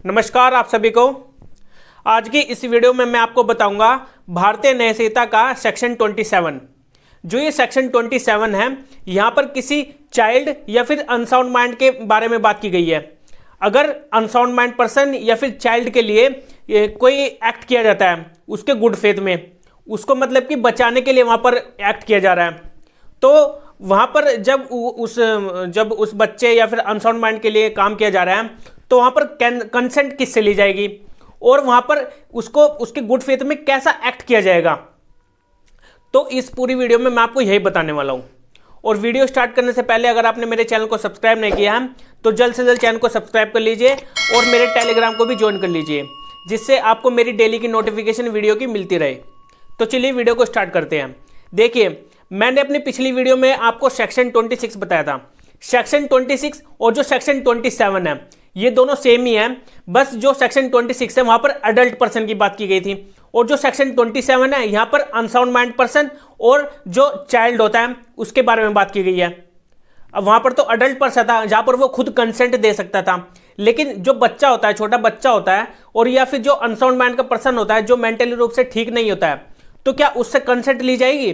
नमस्कार आप सभी को। आज की इस वीडियो में मैं आपको बताऊंगा भारतीय न्याय संहिता का सेक्शन 27। जो ये सेक्शन 27 है, यहाँ पर किसी चाइल्ड या फिर अनसाउंड माइंड के बारे में बात की गई है। अगर अनसाउंड माइंड पर्सन या फिर चाइल्ड के लिए कोई एक्ट किया जाता है उसके गुड फेथ में, उसको मतलब कि बचाने के लिए वहाँ पर एक्ट किया जा रहा है, तो वहाँ पर जब उस बच्चे या फिर अनसाउंड माइंड के लिए काम किया जा रहा है, तो वहाँ पर कंसेंट किससे ली जाएगी और वहाँ पर उसको उसके गुड फेथ में कैसा एक्ट किया जाएगा। तो इस पूरी वीडियो में मैं आपको यही बताने वाला हूँ। और वीडियो स्टार्ट करने से पहले अगर आपने मेरे चैनल को सब्सक्राइब नहीं किया है तो जल्द से जल्द चैनल को सब्सक्राइब कर लीजिए और मेरे टेलीग्राम को भी ज्वाइन कर लीजिए, जिससे आपको मेरी डेली की नोटिफिकेशन वीडियो की मिलती रहे। तो चलिए वीडियो को स्टार्ट करते हैं। देखिए, मैंने अपनी पिछली वीडियो में आपको सेक्शन 26 बताया था। सेक्शन 26 और जो सेक्शन 27 है ये दोनों सेम ही है, बस जो सेक्शन 26 है वहां पर अडल्ट पर्सन की बात की गई थी और जो सेक्शन 27 है यहाँ पर अनसाउंड माइंड पर्सन और जो चाइल्ड होता है उसके बारे में बात की गई है। अब वहां पर तो अडल्ट पर्सन था जहां पर वो खुद कंसेंट दे सकता था, लेकिन जो बच्चा होता है, छोटा बच्चा होता है, और या फिर जो अनसाउंड माइंड का पर्सन होता है जो मेंटली रूप से ठीक नहीं होता है, तो क्या उससे कंसेंट ली जाएगी?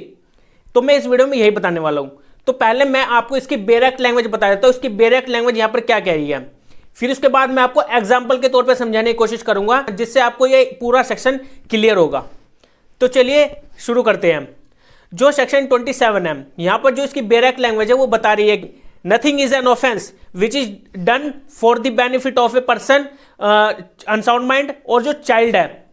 तो मैं इस वीडियो में यही बताने वाला हूं। तो पहले मैं आपको इसकी बेरेक्ट लैंग्वेज बता देता हूं, इसकी बेरेक्ट लैंग्वेज यहां पर क्या कह रही है। फिर उसके बाद मैं आपको एग्जाम्पल के तौर पर समझाने की कोशिश करूंगा, जिससे आपको ये पूरा सेक्शन क्लियर होगा। तो चलिए शुरू करते हैं। जो सेक्शन 27 है यहां पर जो इसकी बेरेक्ट लैंग्वेज है वो बता रही है nothing is an offence which is done for the benefit of a person unsound mind, और जो चाइल्ड है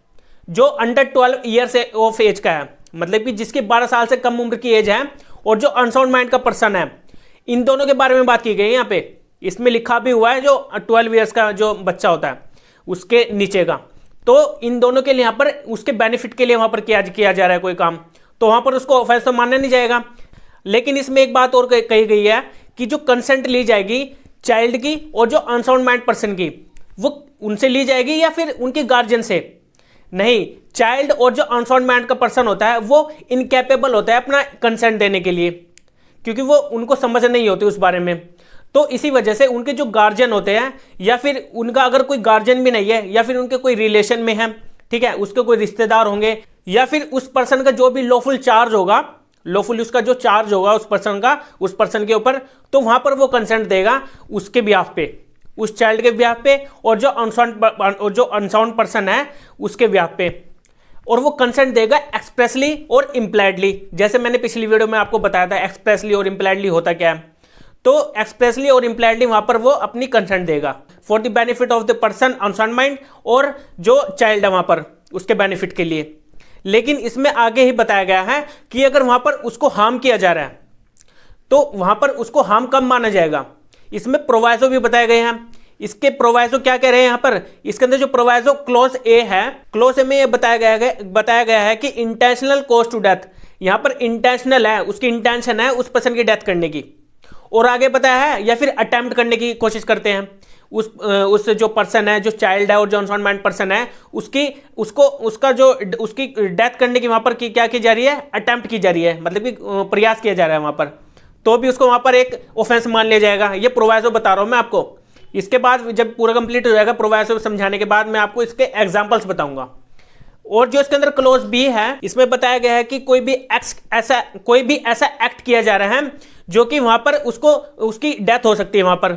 जो अंडर 12 ईयर्स ऑफ एज का है, मतलब कि जिसकी 12 साल से कम उम्र की एज है, और जो अनसाउंड माइंड का पर्सन है, इन दोनों के बारे में बात की गई है। यहाँ पे इसमें लिखा भी हुआ है जो 12 ईयर्स का जो बच्चा होता है उसके नीचे का, तो इन दोनों के लिए यहाँ पर उसके बेनिफिट के लिए वहां पर किया जा रहा है कोई काम, तो वहां पर उसको ऑफेंस तो मानना नहीं जाएगा। लेकिन इसमें एक बात और कही गई है कि जो कंसेंट ली जाएगी चाइल्ड की और जो अनसाउंड माइंड पर्सन की, वो उनसे ली जाएगी या फिर उनके गार्जियन से? नहीं, चाइल्ड और जो अनसाउंड माइंड का पर्सन होता है वो इनकैपेबल होता है अपना कंसेंट देने के लिए, क्योंकि वो उनको समझ नहीं होती उस बारे में। तो इसी वजह से उनके जो गार्जियन होते हैं, या फिर उनका अगर कोई गार्जियन भी नहीं है, या फिर उनके कोई रिलेशन में है, ठीक है, उसके कोई रिश्तेदार होंगे, या फिर उस पर्सन का जो भी लॉफुल चार्ज होगा, लॉफुल उसका जो चार्ज होगा उस पर्सन के ऊपर, तो वहां पर वो कंसेंट देगा उसके बिहाफ पे, उस चाइल्ड के बिहाफ पे, और जो अनसाउंड पर्सन है उसके बिहाफ पे। और वो कंसेंट देगा एक्सप्रेसली और इम्प्लाइडली। जैसे मैंने पिछली वीडियो में आपको बताया था एक्सप्रेसली और इम्प्लाइडली होता क्या है, तो एक्सप्रेसली और इम्प्लाइडली वहां पर वो अपनी कंसेंट देगा for the benefit of the person unsound mind, और जो चाइल्ड है वहां पर उसके बेनिफिट के लिए। लेकिन इसमें आगे ही बताया गया है कि अगर वहां पर उसको हार्म किया जा रहा है तो वहां पर उसको हार्म कब माना जाएगा। इसमें प्रोवाइजो भी बताए गए हैं। इसके प्रोवाइजो क्या कह रहे हैं यहाँ पर, इसके अंदर जो प्रोवाइजो क्लॉज ए है, क्लॉज ए में ये बताया गया है कि इंटेंशनल कॉज टू डेथ, यहाँ पर इंटेंशनल है, उसकी इंटेंशन है उस पर्सन की डेथ करने की, और आगे बताया है या फिर अटेम्प्ट करने की कोशिश करते हैं उस जो पर्सन है, जो चाइल्ड है और जो अनसाउंड माइंड पर्सन है, उसकी डेथ करने की वहां पर क्या की जा रही है, अटेम्प्ट की जा रही है, मतलब कि प्रयास किया जा रहा है वहां पर, तो भी उसको वहां पर एक ऑफेंस मान लिया जाएगा। ये प्रोवाइजो बता रहा हूं मैं आपको। इसके बाद जब पूरा कंप्लीट हो जाएगा प्रोवाइजो समझाने के बाद, मैं आपको इसके एग्जाम्पल्स बताऊंगा। और जो इसके अंदर क्लोज बी है, इसमें बताया गया है कि कोई भी ऐसा एक्ट किया जा रहा है जो कि वहां पर उसकी डेथ हो सकती है वहां पर,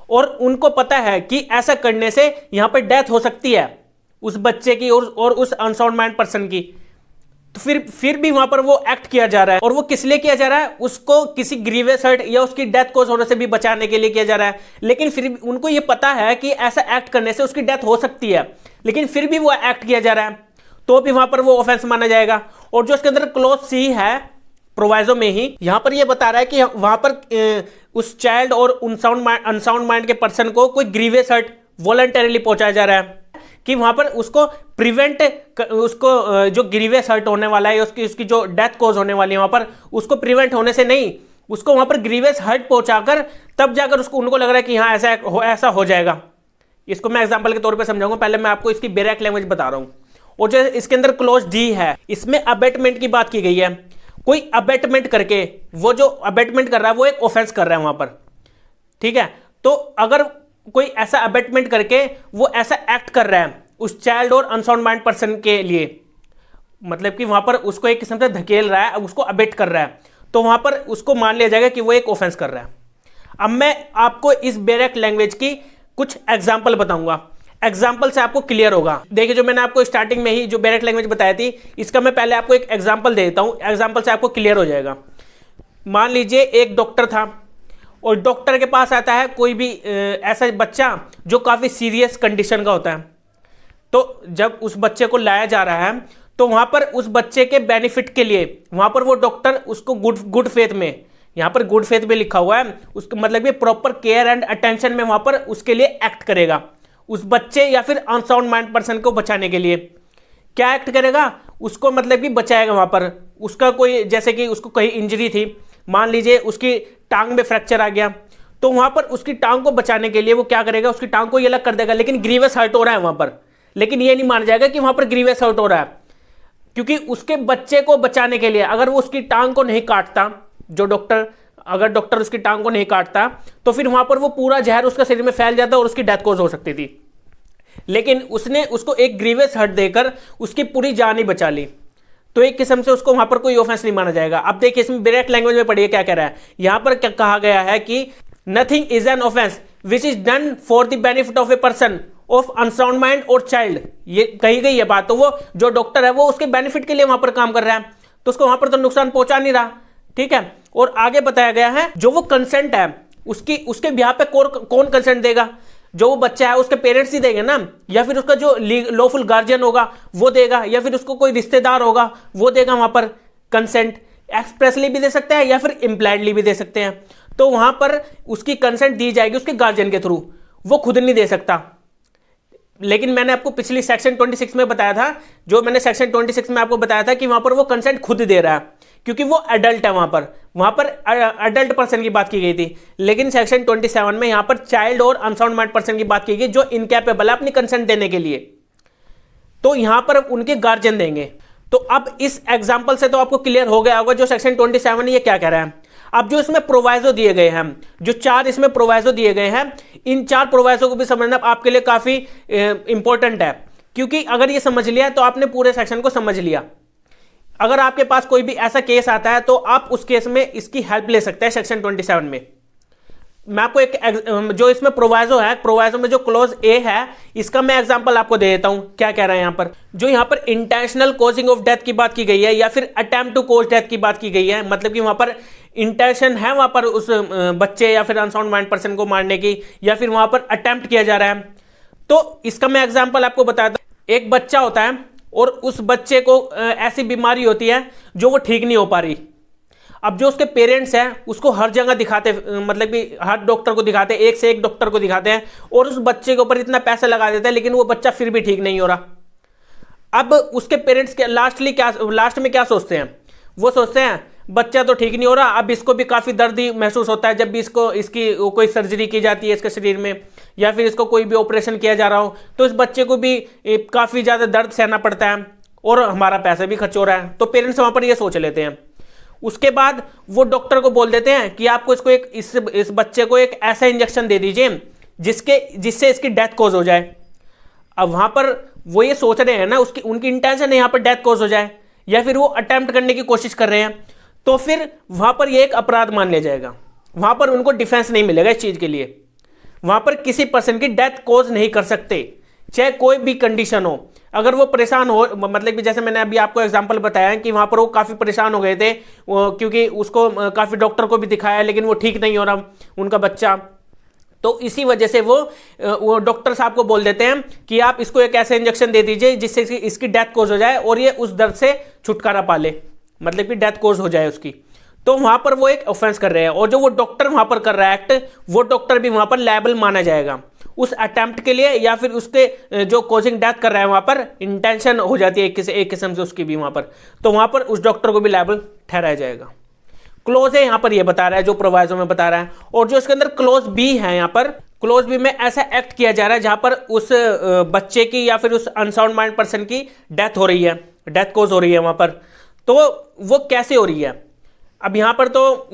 और उनको पता है कि ऐसा करने से यहां पर डेथ हो सकती है उस बच्चे की और उस अनसाउंड माइंड पर्सन की, तो फिर भी वहां पर वो एक्ट किया जा रहा है। और वो किस लिए किया जा रहा है, उसको किसी ग्रीवियस हर्ट या उसकी डेथ कोज होने से भी बचाने के लिए किया जा रहा है। लेकिन फिर भी उनको ये पता है कि ऐसा एक्ट करने से उसकी डेथ हो सकती है, लेकिन फिर भी वो एक्ट किया जा रहा है, तो भी वहां पर वो ऑफेंस माना जाएगा। और जो इसके अंदर क्लॉज सी है प्रोवाइजो में ही, यहां पर ये बता रहा है कि वहां पर उस चाइल्ड और अनसाउंड माइंड के पर्सन को कोई ग्रीवियस हर्ट वॉलंटरीली पहुंचाया जा रहा है, कि वहां पर उसको जो ग्रीवियस हर्ट होने वाला है, उसकी जो डेथ कॉज होने वाली है वहां पर, उसको प्रिवेंट होने से नहीं, उसको वहां पर ग्रीवियस हर्ट पहुंचाकर तब जाकर उनको लग रहा है कि हाँ ऐसा हो जाएगा। इसको मैं एग्जाम्पल के तौर पर समझाऊंगा, पहले मैं आपको इसकी बेरेक्ट लैंग्वेज बता रहा हूं। और जो इसके अंदर क्लोज डी है, इसमें अबेटमेंट की बात की गई है। कोई अबेटमेंट करके, वो जो अबेटमेंट कर रहा है वो एक ऑफेंस कर रहा है वहां पर, ठीक है। तो अगर कोई ऐसा अबेटमेंट करके वो ऐसा एक्ट कर रहा है उस चाइल्ड और अनसाउंड माइंड पर्सन के लिए, मतलब कि वहां पर उसको एक किस्म से धकेल रहा है, उसको अबेट कर रहा है, तो वहां पर उसको मान लिया जाएगा कि वो एक ऑफेंस कर रहा है। अब मैं आपको इस बेरेक्ट लैंग्वेज की कुछ एग्जाम्पल बताऊंगा, एग्जाम्पल से आपको क्लियर होगा। देखिए जो मैंने आपको स्टार्टिंग में ही जो बेरेक्ट लैंग्वेज बताई थी, इसका मैं पहले आपको एक एग्जाम्पल दे देता हूं, एग्जाम्पल से आपको क्लियर हो जाएगा। मान लीजिए एक डॉक्टर था और डॉक्टर के पास आता है कोई भी ऐसा बच्चा जो काफी सीरियस कंडीशन का होता है। तो जब उस बच्चे को लाया जा रहा है तो वहां पर उस बच्चे के बेनिफिट के लिए वहां पर वो डॉक्टर उसको गुड फेथ में, यहां पर गुड फेथ में लिखा हुआ है, उसका मतलब ये प्रॉपर केयर एंड अटेंशन में वहां पर उसके लिए एक्ट करेगा, उस बच्चे या फिर अनसाउंड माइंड पर्सन को बचाने के लिए क्या एक्ट करेगा, उसको मतलब कि बचाएगा। वहां पर उसका कोई, जैसे कि उसको कहीं इंजरी थी, मान लीजिए उसकी टांग में फ्रैक्चर आ गया, तो वहां पर उसकी टांग को बचाने के लिए वो क्या करेगा, उसकी टांग को ये अलग कर देगा, लेकिन ग्रीवस हर्ट हो रहा है वहां पर, लेकिन ये नहीं माना जाएगा कि वहां पर ग्रीवस हर्ट हो रहा है, क्योंकि उसके बच्चे को बचाने के लिए अगर वो उसकी टांग को नहीं काटता, जो डॉक्टर, अगर डॉक्टर उसकी टांग को नहीं काटता तो फिर वहां पर वो पूरा जहर उसका शरीर में फैल जाता और उसकी डेथ कॉज हो सकती थी, लेकिन उसने उसको एक ग्रीवस हर्ट देकर उसकी पूरी जान ही बचा ली, तो एक किस्म से उसको वहां पर कोई ऑफेंस नहीं माना जाएगा। अब देखिए इसमें डायरेक्ट लैंग्वेज में पढ़िए क्या कह रहा है, यहां पर क्या कहा गया है कि nothing is an offence which is done for the benefit of a person of unsound mind और चाइल्ड, ये कही गई है बात, तो वो जो डॉक्टर है वो उसके बेनिफिट के लिए वहां पर काम कर रहा है, तो उसको वहां पर तो नुकसान पहुंचा नहीं रहा, ठीक है। और आगे बताया गया है जो वो कंसेंट है उसके बिहाफ पे कौन कंसेंट देगा, जो वो बच्चा है उसके पेरेंट्स ही देंगे ना, या फिर उसका जो लॉफुल गार्जियन होगा वो देगा, या फिर उसको कोई रिश्तेदार होगा वो देगा वहां पर कंसेंट, एक्सप्रेसली भी दे सकते हैं या फिर इम्प्लाइडली भी दे सकते हैं। तो वहां पर उसकी कंसेंट दी जाएगी उसके गार्जियन के थ्रू, वो खुद नहीं दे सकता। लेकिन मैंने आपको पिछली सेक्शन 26 में बताया था, जो मैंने सेक्शन 26 में आपको बताया था कि वहां पर वो कंसेंट खुद दे रहा है, क्योंकि वो एडल्ट है, वहां पर एडल्ट पर्सन की बात की गई थी। लेकिन सेक्शन 27 में यहां पर चाइल्ड और अनसाउंड माइंड पर्सन की बात की गई जो इनकैपेबल है अपनी कंसेंट देने के लिए, तो यहां पर उनके गार्जियन देंगे। तो अब इस एग्जाम्पल से तो आपको क्लियर हो गया होगा जो सेक्शन 27 ये क्या कह रहा है। अब जो इसमें प्रोवाइजो दिए गए हैं, जो 4 इसमें प्रोवाइजो दिए गए हैं, इन 4 प्रोवाइजो को भी समझना आपके लिए काफी इंपॉर्टेंट है, क्योंकि अगर ये समझ लिया तो आपने पूरे सेक्शन को समझ लिया। अगर आपके पास कोई भी ऐसा केस आता है तो आप उस केस में इसकी हेल्प ले सकते हैं सेक्शन 27 में। मैं आपको एक जो इसमें प्रोवाइजो है, प्रोवाइजो में जो क्लोज ए है, इसका मैं एग्जांपल आपको दे देता हूं। क्या कह रहा है यहां पर, जो यहां पर इंटेंशनल कॉजिंग ऑफ डेथ की बात की गई है या फिर अटेम्प्ट टू कॉज डेथ की बात की गई है, मतलब कि वहां पर इंटेंशन है वहां पर उस बच्चे या फिर अनसाउंड माइंड पर्सन को मारने की, या फिर वहां पर अटेम्प्ट किया जा रहा है, तो इसका मैं एग्जाम्पल आपको बताता हूं। एक बच्चा होता है और उस बच्चे को ऐसी बीमारी होती है जो वो ठीक नहीं हो पा रही। अब जो उसके पेरेंट्स हैं उसको हर जगह दिखाते, मतलब कि हर डॉक्टर को दिखाते, एक से एक डॉक्टर को दिखाते हैं और उस बच्चे के ऊपर इतना पैसा लगा देते हैं, लेकिन वो बच्चा फिर भी ठीक नहीं हो रहा। अब उसके पेरेंट्स के लास्ट में क्या सोचते हैं, वो सोचते हैं बच्चा तो ठीक नहीं हो रहा, अब इसको भी काफी दर्द ही महसूस होता है जब भी इसकी कोई सर्जरी की जाती है इसके शरीर में, या फिर इसको कोई भी ऑपरेशन किया जा रहा हो, तो इस बच्चे को भी काफी ज्यादा दर्द सहना पड़ता है और हमारा पैसा भी खर्च हो रहा है। तो पेरेंट्स वहां पर ये सोच लेते हैं। उसके बाद वो डॉक्टर को बोल देते हैं कि आपको इसको इस बच्चे को एक ऐसा इंजेक्शन दे दीजिए जिससे इसकी डेथ कॉज हो जाए। अब वहां पर वो ये सोच रहे हैं ना, उनकी इंटेंशन है यहाँ पर डेथ कॉज हो जाए, या फिर वो अटेम्प्ट करने की कोशिश कर रहे हैं, तो फिर वहां पर ये एक अपराध मान लिया जाएगा, वहां पर उनको डिफेंस नहीं मिलेगा इस चीज के लिए। वहां पर किसी पर्सन की डेथ कॉज नहीं कर सकते, चाहे कोई भी कंडीशन हो। अगर वो परेशान हो, मतलब कि जैसे मैंने अभी आपको एग्जांपल बताया कि वहां पर वो काफी परेशान हो गए थे, क्योंकि उसको काफी डॉक्टर को भी दिखाया लेकिन वो ठीक नहीं हो रहा उनका बच्चा, तो इसी वजह से वो डॉक्टर साहब को बोल देते हैं कि आप इसको एक ऐसा इंजेक्शन दे दीजिए जिससे इसकी डेथ कॉज हो जाए और ये उस दर्द से छुटकारा पा ले, मतलब कि डेथ कॉज हो जाए उसकी। तो वहां पर वो एक ऑफेंस कर रहे हैं, और जो वो डॉक्टर वहां पर कर रहा है एक्ट, वो डॉक्टर भी वहां पर लायबल माना जाएगा उस अटेम्प्ट के लिए, या फिर उसके जो कॉजिंग डेथ कर रहा है वहां पर इंटेंशन हो जाती है एक किस्म से उसकी भी वहां पर, तो वहां पर उस डॉक्टर को भी लायबल ठहराया जाएगा। क्लोज है यहां पर ये बता रहा है, जो प्रोवाइजो में बता रहा है। और जो इसके अंदर क्लोज बी है, यहां पर क्लोज बी में ऐसा एक्ट किया जा रहा है जहां पर उस बच्चे की या फिर उस अनसाउंड माइंड पर्सन की डेथ हो रही है, डेथ कॉज हो रही है वहां पर, तो वो कैसे हो रही है। अब यहां पर तो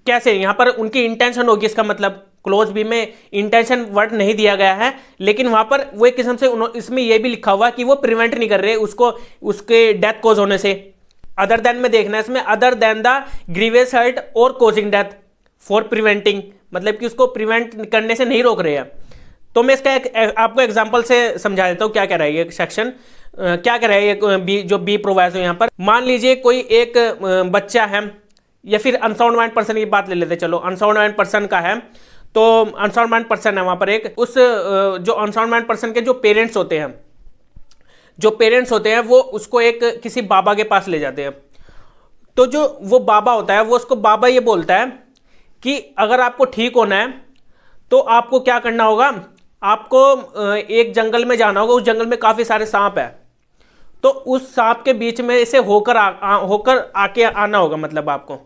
कैसे, यहां पर उनकी इंटेंशन होगी, इसका मतलब क्लोज बी में इंटेंशन वर्ड नहीं दिया गया है, लेकिन वहां पर वो एक किस्म से इसमें यह भी लिखा हुआ कि वो प्रिवेंट नहीं कर रहे उसको उसके डेथ कॉज होने से। अदर देन में देखना है इसमें, other than the grievous hurt और कॉजिंग डेथ फॉर प्रिवेंटिंग, मतलब कि उसको प्रिवेंट करने से नहीं रोक रहे हैं। तो मैं इसका आपको एग्जांपल से समझा देता हूँ क्या कह रहा है ये सेक्शन, क्या कह रहा है ये बी, जो बी प्रोवाइज हो यहाँ पर। मान लीजिए कोई एक बच्चा है, या फिर अनसाउंड माइंड पर्सन की बात ले लेते, चलो अनसाउंड माइंड पर्सन का है, तो अनसाउंड माइंड पर्सन है वहां पर एक, उस जो अनसाउंड माइंड पर्सन के जो पेरेंट्स होते हैं वो उसको एक किसी बाबा के पास ले जाते हैं। तो जो वो बाबा होता है वो उसको बाबा ये बोलता है कि अगर आपको ठीक होना है तो आपको क्या करना होगा, आपको एक जंगल में जाना होगा, उस जंगल में काफी सारे सांप है, तो उस सांप के बीच में से होकर आके आना होगा, मतलब आपको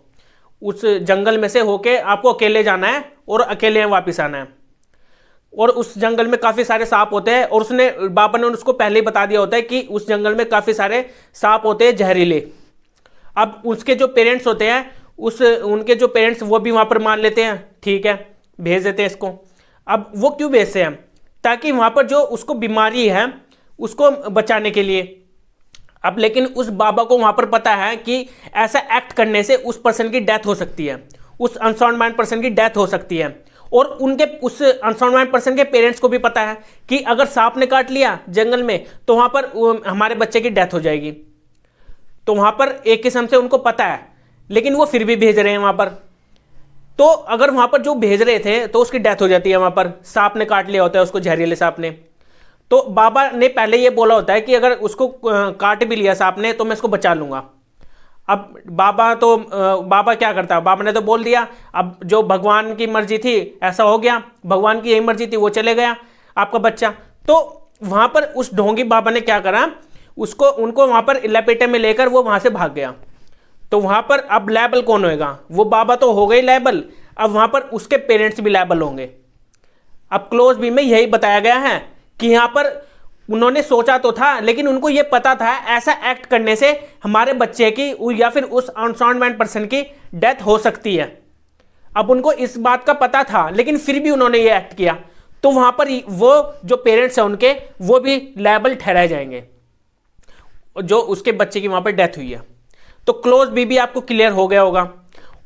उस जंगल में से होके आपको अकेले जाना है और अकेले वापस आना है। और उस जंगल में काफी सारे सांप होते हैं, और उसने बाबा ने उसको पहले ही बता दिया होता है कि उस जंगल में काफी सारे सांप होते हैं जहरीले। अब उसके जो पेरेंट्स होते हैं उनके जो पेरेंट्स वो भी वहां पर मान लेते हैं, ठीक है, भेज देते हैं इसको। अब वो क्यों भेजते हैं, ताकि वहां पर जो उसको बीमारी है उसको बचाने के लिए। अब लेकिन उस बाबा को वहां पर पता है कि ऐसा एक्ट करने से उस पर्सन की डेथ हो सकती है, उस अनसाउंड माइंड पर्सन की डेथ हो सकती है। और उनके उस अनसाउंड माइंड पर्सन के पेरेंट्स को भी पता है कि अगर सांप ने काट लिया जंगल में तो वहां पर हमारे बच्चे की डेथ हो जाएगी। तो वहां पर एक किस्म से उनको पता है, लेकिन वो फिर भी भेज रहे हैं वहां पर। तो अगर वहां पर जो भेज रहे थे तो उसकी डेथ हो जाती है, वहां पर सांप ने काट लिया होता है उसको, जहरीले सांप ने। तो बाबा ने पहले ये बोला होता है कि अगर उसको काट भी लिया सांप ने तो मैं इसको बचा लूंगा। अब बाबा क्या करता है, बाबा ने तो बोल दिया, अब जो भगवान की मर्जी थी ऐसा हो गया, भगवान की यही मर्जी थी, वो चले गया आपका बच्चा। तो वहां पर उस ढोंगी बाबा ने क्या करा, उनको वहां पर लपेटे में लेकर वो वहां से भाग गया। तो वहां पर अब लायबल कौन होएगा, वो बाबा तो हो गई लायबल, अब वहां पर उसके पेरेंट्स भी लायबल होंगे। अब क्लोज बी में यही बताया गया है कि यहां पर उन्होंने सोचा तो था, लेकिन उनको यह पता था ऐसा एक्ट करने से हमारे बच्चे की या फिर उस अनसाउंड माइंड पर्सन की डेथ हो सकती है। अब उनको इस बात का पता था, लेकिन फिर भी उन्होंने ये एक्ट किया, तो वहां पर वो जो पेरेंट्स हैं उनके, वो भी लायबल ठहराए जाएंगे जो उसके बच्चे की वहां पर डेथ हुई है। तो क्लोज बी भी आपको क्लियर हो गया होगा।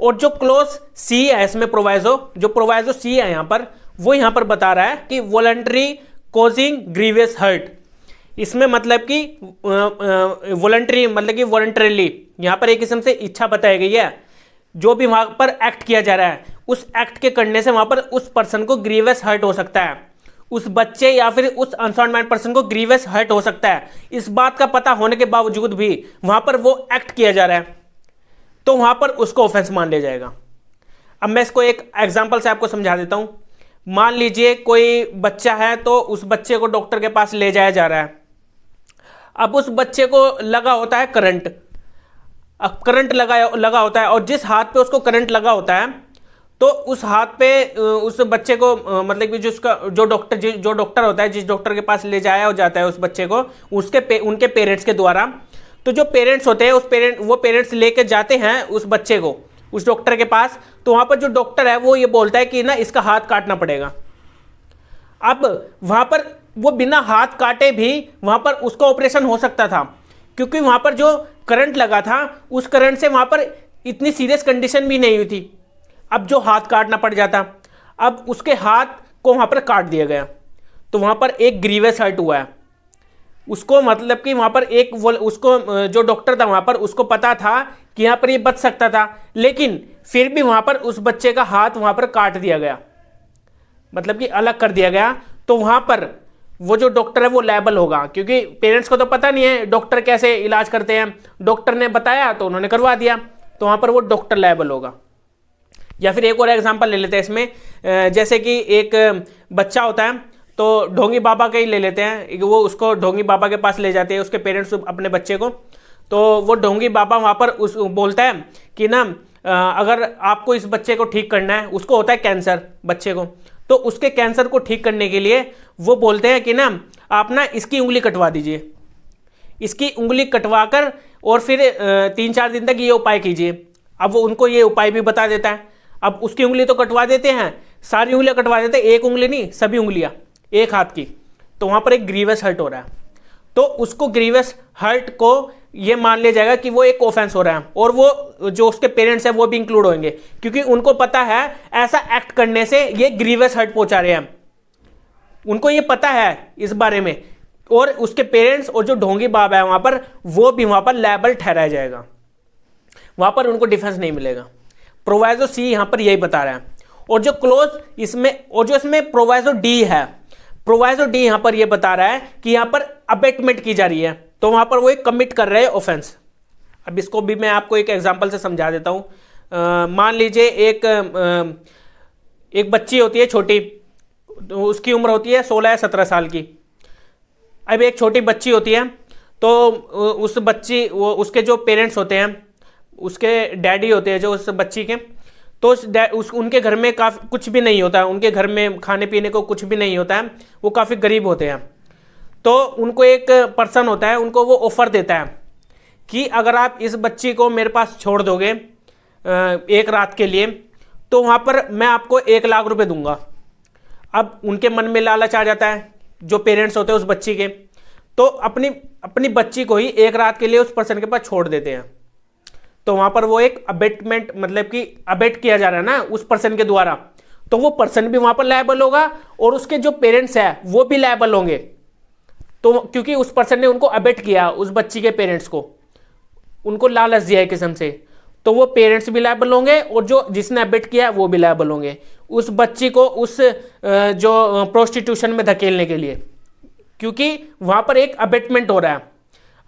और जो क्लोज सी है इसमें प्रोवाइजो सी है यहां पर, वो यहां पर बता रहा है कि वॉलंटरी कॉजिंग ग्रीवियस हर्ट। इसमें मतलब कि वॉलंटरी मतलब कि वॉलंटरीली यहां पर एक किस्म से इच्छा बताई गई है, जो भी वहां पर एक्ट किया जा रहा है उस एक्ट के करने से वहां पर उस पर्सन को ग्रीवियस हर्ट हो सकता है, उस बच्चे या फिर उस अनसाउंड माइंड पर्सन को ग्रीवियस हर्ट हो सकता है। इस बात का पता होने के बावजूद भी वहां पर वो एक्ट किया जा रहा है, तो वहां पर उसको ऑफेंस मान लिया जाएगा। अब मैं इसको एक एग्जांपल से आपको समझा देता हूं। मान लीजिए कोई बच्चा है, तो उस बच्चे को डॉक्टर के पास ले जाया जा रहा है। अब उस बच्चे को लगा होता है करंट, अब करंट लगा होता है, और जिस हाथ पे उसको करंट लगा होता है तो उस हाथ पे उस बच्चे को मतलब कि जो डॉक्टर होता है, जिस डॉक्टर के पास ले जाया हो जाता है उस बच्चे को उनके पेरेंट्स के द्वारा, तो जो पेरेंट्स होते हैं वो पेरेंट्स लेके जाते हैं उस बच्चे को उस डॉक्टर के पास। तो वहां पर जो डॉक्टर है वो ये बोलता है कि ना इसका हाथ काटना पड़ेगा। अब वहां पर वो बिना हाथ काटे भी वहां पर उसका ऑपरेशन हो सकता था, क्योंकि वहां पर जो करंट लगा था उस करंट से वहां पर इतनी सीरियस कंडीशन भी नहीं हुई थी। अब जो हाथ काटना पड़ जाता, अब उसके हाथ को वहां पर काट दिया गया, तो वहां पर एक ग्रीवियस हर्ट हुआ है उसको, मतलब कि वहां पर उसको जो डॉक्टर था वहां पर उसको पता था कि यहां पर ये बच सकता था, लेकिन फिर भी वहां पर उस बच्चे का हाथ वहां पर काट दिया गया, मतलब कि अलग कर दिया गया। तो वहां पर वो जो डॉक्टर है वो लायबल होगा, क्योंकि पेरेंट्स को तो पता नहीं है डॉक्टर कैसे इलाज करते हैं, डॉक्टर ने बताया तो उन्होंने करवा दिया, तो वहां पर वो डॉक्टर लायबल होगा। या फिर एक और एग्जांपल ले लेते हैं इसमें, जैसे कि एक बच्चा होता है, तो ढोंगी बाबा का ही ले लेते हैं, वो उसको ढोंगी बाबा के पास ले जाते हैं उसके पेरेंट्स अपने बच्चे को। तो वो ढोंगी बाबा वहां पर बोलता है कि ना अगर आपको इस बच्चे को ठीक करना है, उसको होता है कैंसर बच्चे को, तो उसके कैंसर को ठीक करने के लिए वो बोलते हैं कि ना आप ना इसकी उंगली कटवा दीजिए, इसकी उंगली कटवा कर और फिर 3-4 दिन तक ये उपाय कीजिए। अब वो उनको ये उपाय भी बता देता है। अब उसकी उंगली तो कटवा देते हैं, सारी उंगलियां कटवा देते, एक उंगली नहीं सभी उंगलियां एक हाथ की, तो वहां पर एक ग्रीवस हर्ट हो रहा है। तो उसको ग्रीवस हर्ट को ये मान लिया जाएगा कि वो एक ऑफेंस हो रहा है, और वो जो उसके पेरेंट्स हैं वो भी इंक्लूड होंगे, क्योंकि उनको पता है ऐसा एक्ट करने से ये ग्रीवस हर्ट पहुंचा रहे हैं, उनको ये पता है इस बारे में। और उसके पेरेंट्स और जो ढोंगी बाप है वहां पर, वो भी वहां पर लायबल ठहराया जाएगा, वहां पर उनको डिफेंस नहीं मिलेगा। प्रोवाइजो सी यहां पर यही बता रहा है। और जो क्लोज इसमें, और जो इसमें प्रोवाइजो डी है, प्रोवाइजो डी यहां पर यह बता रहा है कि यहां पर अबेटमेंट की जा रही है, तो वहां पर वो एक कमिट कर रहे हैं ऑफेंस। अब इसको भी मैं आपको एक एग्जांपल से समझा देता हूं। मान लीजिए एक बच्ची होती है छोटी, उसकी उम्र होती है 16 या 17 साल की। अब एक छोटी बच्ची होती है, तो उस बच्ची, वो उसके जो पेरेंट्स होते हैं, उसके डैडी होते हैं जो उस बच्ची के, तो उनके घर में काफ़ी कुछ भी नहीं होता है, उनके घर में खाने पीने को कुछ भी नहीं होता है, वो काफ़ी गरीब होते हैं। तो उनको एक पर्सन होता है, उनको वो ऑफर देता है कि अगर आप इस बच्ची को मेरे पास छोड़ दोगे एक रात के लिए, तो वहाँ पर मैं आपको 1 लाख रुपए दूंगा। अब उनके मन में लालच आ जाता है, जो पेरेंट्स होते हैं उस बच्ची के, तो अपनी बच्ची को ही 1 रात के लिए उस पर्सन के पास छोड़ देते हैं। तो वहां पर वो एक अबेटमेंट, मतलब कि अबेट किया जा रहा है ना उस पर्सन के द्वारा, तो वो पर्सन भी वहां पर लायबल होगा और उसके जो पेरेंट्स हैं वो भी लायबल होंगे। तो क्योंकि उस पर्सन ने उनको अबेट किया, उस बच्ची के पेरेंट्स को, उनको लालच दिया है किस्म से, तो वो पेरेंट्स भी लायबल होंगे और जो जिसने अबेट किया वो भी लायबल होंगे उस बच्ची को उस जो प्रोस्टिट्यूशन में धकेलने के लिए, क्योंकि वहां पर एक अबेटमेंट हो रहा है।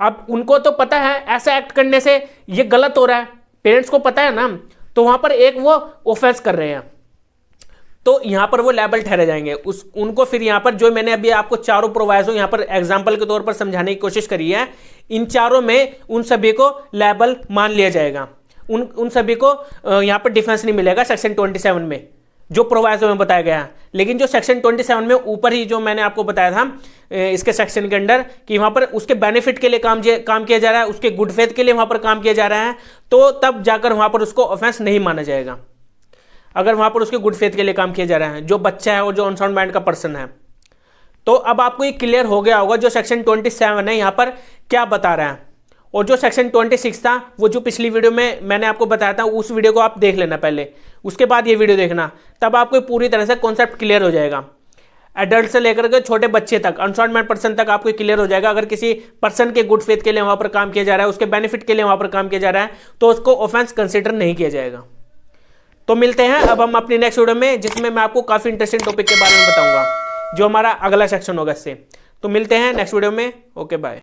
अब उनको तो पता है ऐसा एक्ट करने से ये गलत हो रहा है, पेरेंट्स को पता है ना, तो वहां पर एक वो ऑफेंस कर रहे हैं, तो यहां पर वो लायबल ठहरे जाएंगे। उनको फिर यहां पर जो मैंने अभी आपको चारों प्रोवाइजो यहां पर एग्जांपल के तौर पर समझाने की कोशिश करी है, इन चारों में उन सभी को लायबल मान लिया जाएगा, उन सभी को यहां पर डिफेंस नहीं मिलेगा सेक्शन 27 में जो प्रोवाइजो में बताया गया है। लेकिन जो सेक्शन 27 में ऊपर ही जो मैंने आपको बताया था इसके सेक्शन के अंडर कि वहां पर उसके बेनिफिट के लिए काम किया जा रहा है, उसके गुड फेथ के लिए वहां पर काम किया जा रहा है, तो तब जाकर वहां पर उसको ऑफेंस नहीं माना जाएगा, अगर वहां पर उसके गुड फेथ के लिए काम किया जा रहा है, जो बच्चा है और जो अनसाउंड माइंड का पर्सन है। तो अब आपको ये क्लियर हो गया होगा जो सेक्शन 27 है यहां पर क्या बता रहा है। और जो सेक्शन 26 था, वो जो पिछली वीडियो में मैंने आपको बताया था, उस वीडियो को आप देख लेना पहले, उसके बाद ये वीडियो देखना, तब आपको पूरी तरह से कॉन्सेप्ट क्लियर हो जाएगा। एडल्ट से लेकर के छोटे बच्चे तक, अनसाउंड माइंड पर्सन तक आपको क्लियर हो जाएगा। अगर किसी पर्सन के गुड फेथ के लिए वहां पर काम किया जा रहा है, उसके बेनिफिट के लिए वहां पर काम किया जा रहा है, तो उसको ऑफेंस कंसिडर नहीं किया जाएगा। तो मिलते हैं अब हम अपनी नेक्स्ट वीडियो में, जिसमें मैं आपको काफी इंटरेस्टिंग टॉपिक के बारे में बताऊंगा, जो हमारा अगला सेक्शन होगा इससे। तो मिलते हैं नेक्स्ट वीडियो में। Okay bye.